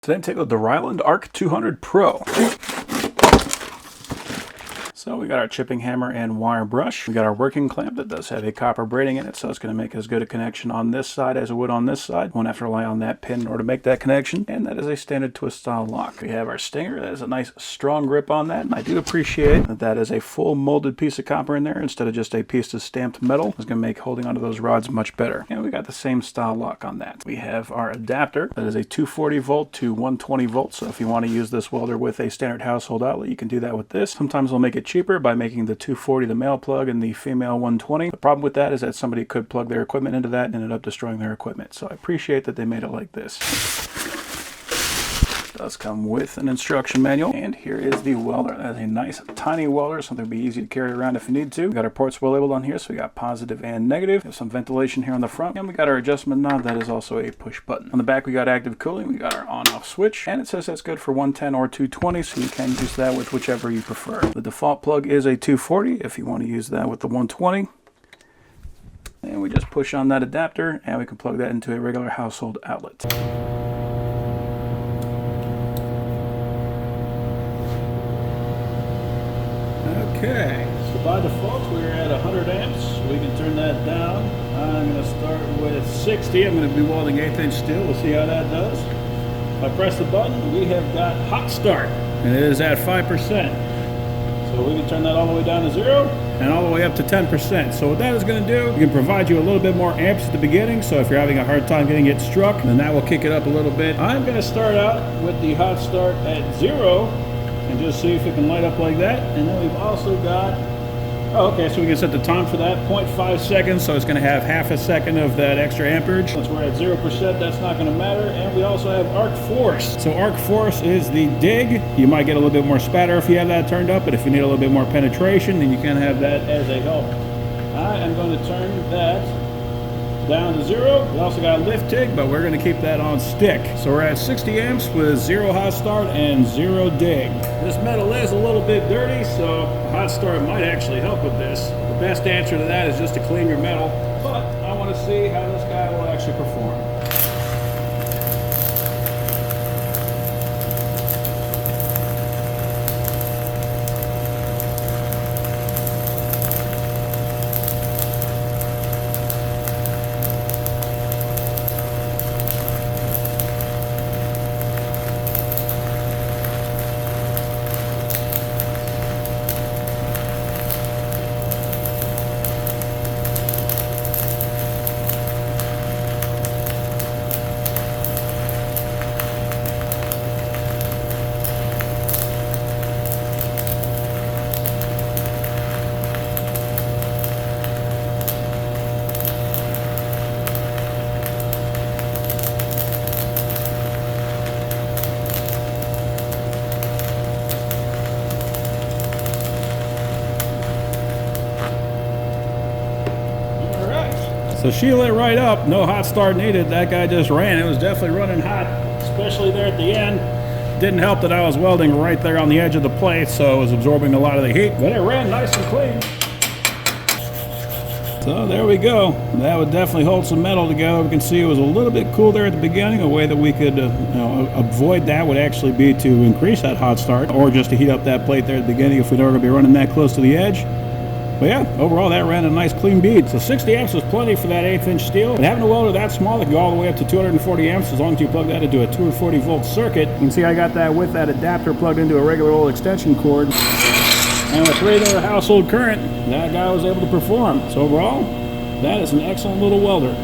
Today I'm taking with the RILAND ARC 200 Pro. So we got our chipping hammer and wire brush. We got our working clamp that does have a copper braiding in it, so it's going to make as good a connection on this side as it would on this side. Won't have to rely on that pin in order to make that connection. And that is a standard twist style lock. We have our stinger. That is a nice strong grip on that, and I do appreciate that that is a full molded piece of copper in there instead of just a piece of stamped metal. It's going to make holding onto those rods much better. And we got the same style lock on that. We have our adapter. That is a 240 volt to 120 volts. So if you want to use this welder with a standard household outlet, you can do that with this. Sometimes we'll make it cheaper by making the 240 the male plug and the female 120. The problem with that is that somebody could plug their equipment into that and ended up destroying their equipment. So I appreciate that they made it like this. It does come with an instruction manual, and here is the welder. That is a nice tiny welder, something to be easy to carry around if you need to. We got our ports well labeled on here, so we got positive and negative. We have some ventilation here on the front, and we got our adjustment knob. That is also a push button. On the back we got active cooling, we got our on-off switch, and it says that's good for 110 or 220, so you can use that with whichever you prefer. The default plug is a 240 if you want to use that with the 120. And we just push on that adapter, and we can plug that into a regular household outlet. Okay, so by default we're at 100 amps. We can turn that down. I'm going to start with 60. I'm going to be welding 1/8" steel. We'll see how that does. If I press the button, we have got hot start, and it is at 5%. So we can turn that all the way down to 0 and all the way up to 10%. So what that is going to do, it can provide you a little bit more amps at the beginning. So if you're having a hard time getting it struck, then that will kick it up a little bit. I'm going to start out with the hot start at 0. And just see if it can light up like that. And then we've also got, so we can set the time for that, 0.5 seconds, so it's going to have half a second of that extra amperage. Since we're at 0%, that's not going to matter. And we also have arc force. So arc force is the dig. You might get a little bit more spatter if you have that turned up, but if you need a little bit more penetration, then you can have that as a help. I am going to turn that down to 0. We also got a lift TIG, but we're going to keep that on stick. So we're at 60 amps with 0 hot start and 0 dig. This metal is a little bit dirty, so hot start might actually help with this. The best answer to that is just to clean your metal, but I want to see how this guy will actually perform. So she lit right up, no hot start needed. That guy just ran. It was definitely running hot, especially there at the end. Didn't help that I was welding right there on the edge of the plate, so it was absorbing a lot of the heat. But it ran nice and clean. So there we go. That would definitely hold some metal together. We can see it was a little bit cool there at the beginning. A way that we could avoid that would actually be to increase that hot start, or just to heat up that plate there at the beginning if we don't want to be running that close to the edge. But yeah, overall that ran a nice clean bead. So 60 amps was plenty for that 1/8" steel. But having a welder that small, it can go all the way up to 240 amps as long as you plug that into a 240 volt circuit. You can see I got that with that adapter plugged into a regular old extension cord. And with regular household current, that guy was able to perform. So overall, that is an excellent little welder.